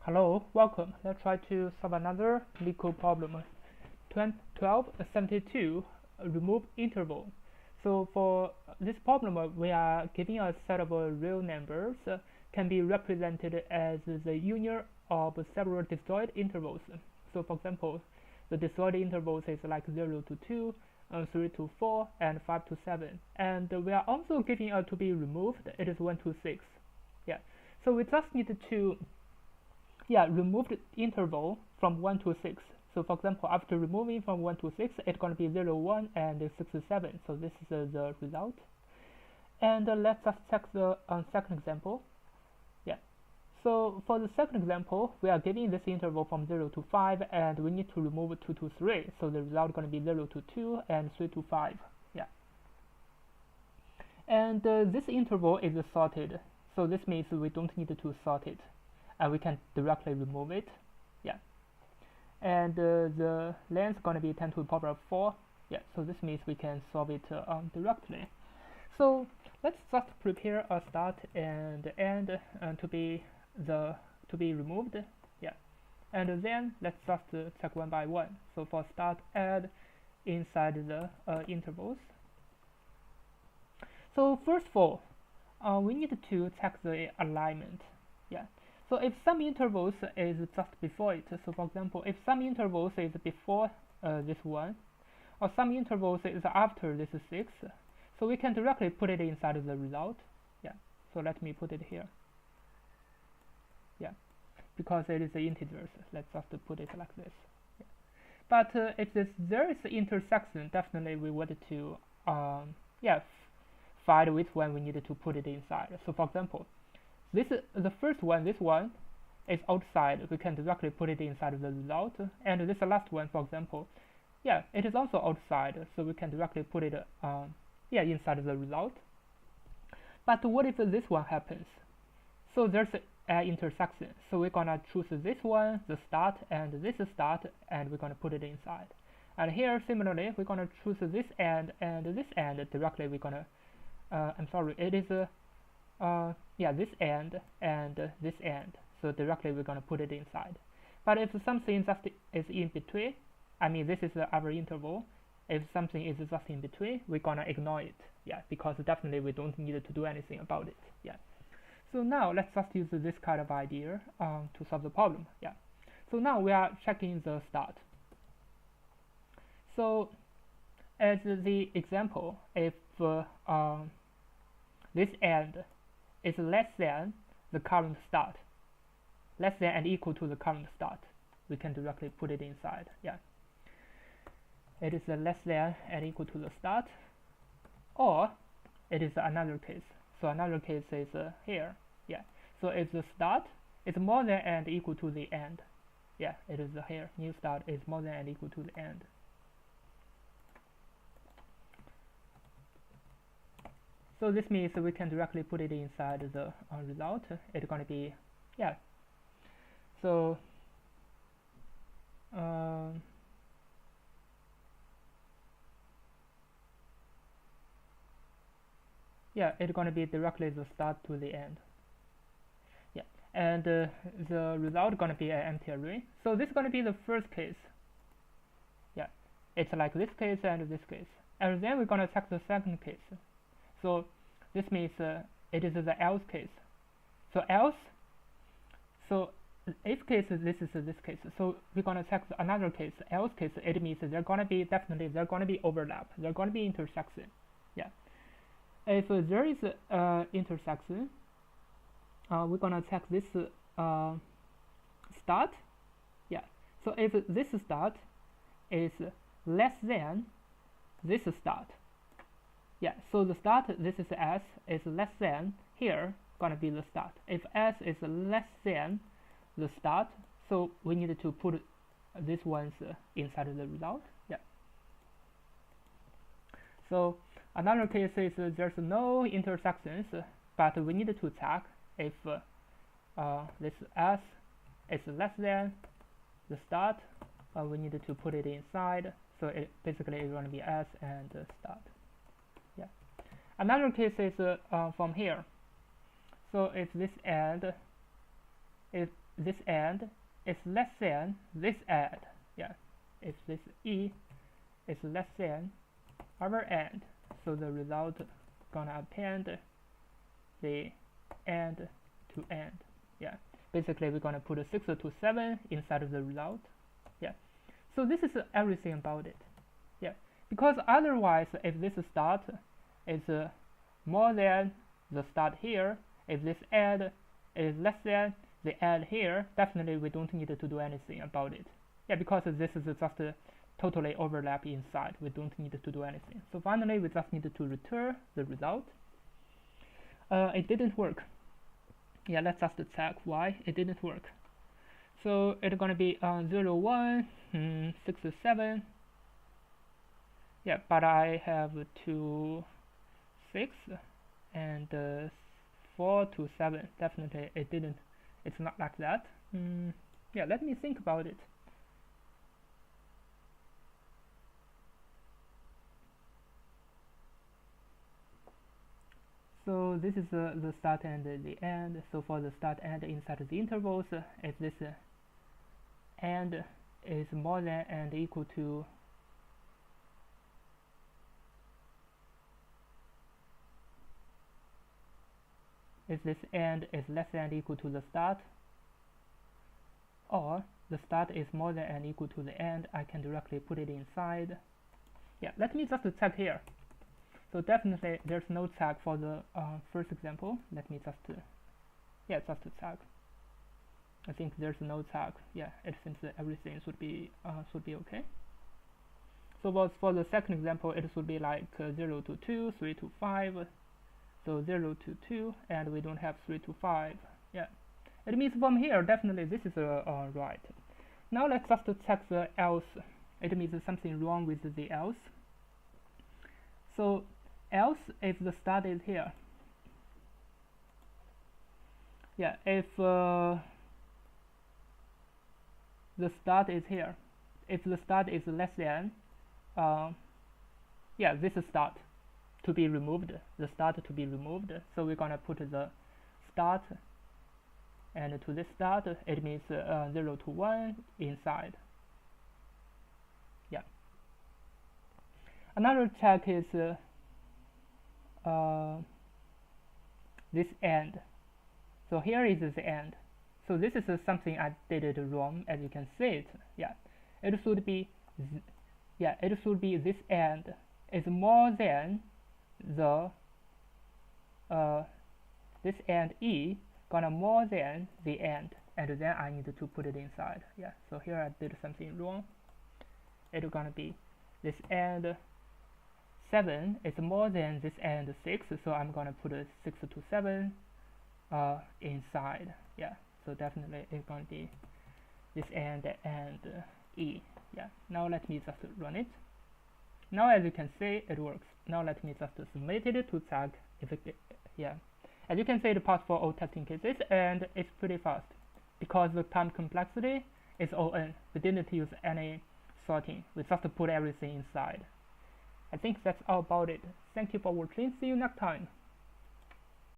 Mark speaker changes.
Speaker 1: Hello, welcome. Let's try to solve another Leetcode problem. 1272, remove interval. So for this problem, we are giving a set of real numbers can be represented as the union of several disjoint intervals. So for example, the disjoint intervals is like 0 to 2, 3 to 4, and 5 to 7. And we are also giving a to be removed. It is 1 to 6. Yeah. So we just need to remove the interval from 1 to 6. So for example, after removing from 1 to 6, it's going to be 0, 1, and 6 to 7. So this is the result. And let's just check the second example. Yeah. So for the second example, we are giving this interval from 0 to 5, and we need to remove 2 to 3. So the result is going to be 0 to 2 and 3 to 5. Yeah. And this interval is sorted. So this means we don't need to sort it. And we can directly remove it. Yeah. And the length is going to be 10 to the power of 4. Yeah, so this means we can solve it directly. So let's just prepare a start and end to be removed. Yeah. And then let's just check one by one. So for start, add inside the intervals. So first of all, we need to check the alignment. Yeah. So if some intervals is just before it, so for example, if some intervals is before this one, or some intervals is after this 6, so we can directly put it inside of the result. Yeah, so let me put it here. Yeah, because it is the integers, let's just put it like this. Yeah. But if there is an intersection, definitely we want to find which one we need to put it inside. So for example, this the first one, this one is outside. We can directly put it inside of the result. And this last one, for example, yeah, it is also outside, so we can directly put it inside of the result. But what if this one happens? So there's an intersection. So we're gonna choose this one, the start, and this start, and we're gonna put it inside. And here, similarly, we're gonna choose this end and this end directly. We're gonna it is this end and this end, so directly we're going to put it inside. But if something just is in between, I mean this is our interval, if something is just in between, we're going to ignore it, yeah, because definitely we don't need to do anything about it. Yeah. So now let's just use this kind of idea to solve the problem. Yeah. So now we are checking the start. So as the example, if this end is less than the current start, less than and equal to the current start, we can directly put it inside. Yeah, it is less than and equal to the start, or it is another case. So another case is here. Yeah, so if the start is more than and equal to the end, yeah, it is here. New start is more than and equal to the end. So this means we can directly put it inside the result. It's going to be, yeah. So it's going to be directly the start to the end. Yeah, and the result is going to be an empty array. So this is going to be the first case. Yeah, it's like this case and this case, and then we're going to check the second case. So this means it is the else case. So else, so if case this is this case. So we're gonna check another case, else case. It means they're gonna be overlap. They're gonna be intersection. Yeah. If there is intersection, we're gonna check this start. Yeah. So if this start is less than this start. Yeah, so the start, this is S, is less than, here, gonna be the start. If S is less than the start, so we need to put this ones inside of the result. Yeah. So another case is there's no intersections, but we need to check if this S is less than the start, we need to put it inside. So it basically is going to be S and start. Yeah. Another case is from here. So if this end is this and is less than this and, yeah, if this E is less than our and, so the result gonna append the and to and, yeah. Basically, we're gonna put a 6 to 7 inside of the result, yeah. So this is everything about it, yeah. Because otherwise, if this start is more than the start here, if this and is less than the and here, definitely we don't need to do anything about it, yeah. Because this is just totally overlap inside, we don't need to do anything. So finally, we just need to return the result. It didn't work. Yeah, let's just check why it didn't work. So it's gonna be 0, 1, 6, 7. Yeah, but I have 2, 6, and 4 to 7. Definitely, it didn't. It's not like that. Yeah, let me think about it. So this is the start and the end. So for the start and inside the intervals, if this and is more than and equal to if this and is less than and equal to the start, or the start is more than and equal to the end, I can directly put it inside. Yeah, let me just check here. So definitely there's no tag for the first example. Let me just yeah, just check. I think there's no tag. Yeah, it seems that everything should be okay. So for the second example, it should be like 0 to 2, 3 to 5. So 0 to 2, and we don't have 3 to 5. Yeah, it means from here definitely this is right. Now let's just check the else. It means something wrong with the else. So else if the start is here. Yeah, if the start is here, if the start is less than, yeah, this is start to be removed, the start to be removed. So we're gonna put the start, and to this start it means 0 to 1 inside. Yeah. Another check is this end. So here is the end. So this is something I did it wrong, as you can see it. Yeah, it should be this end is more than the this end E gonna more than the end, and then I need to put it inside. Yeah, so here I did something wrong. It's gonna be this end 7 is more than this end 6, so I'm gonna put a 6 to 7 inside. Yeah, so definitely it's gonna be this end and E. Yeah, now let me just run it. Now as you can see, it works. Now let me just submit it to tag if it, yeah. As you can see, it passed for all testing cases, and it's pretty fast because the time complexity is ON. We didn't use any sorting. We just put everything inside. I think that's all about it. Thank you for watching. See you next time.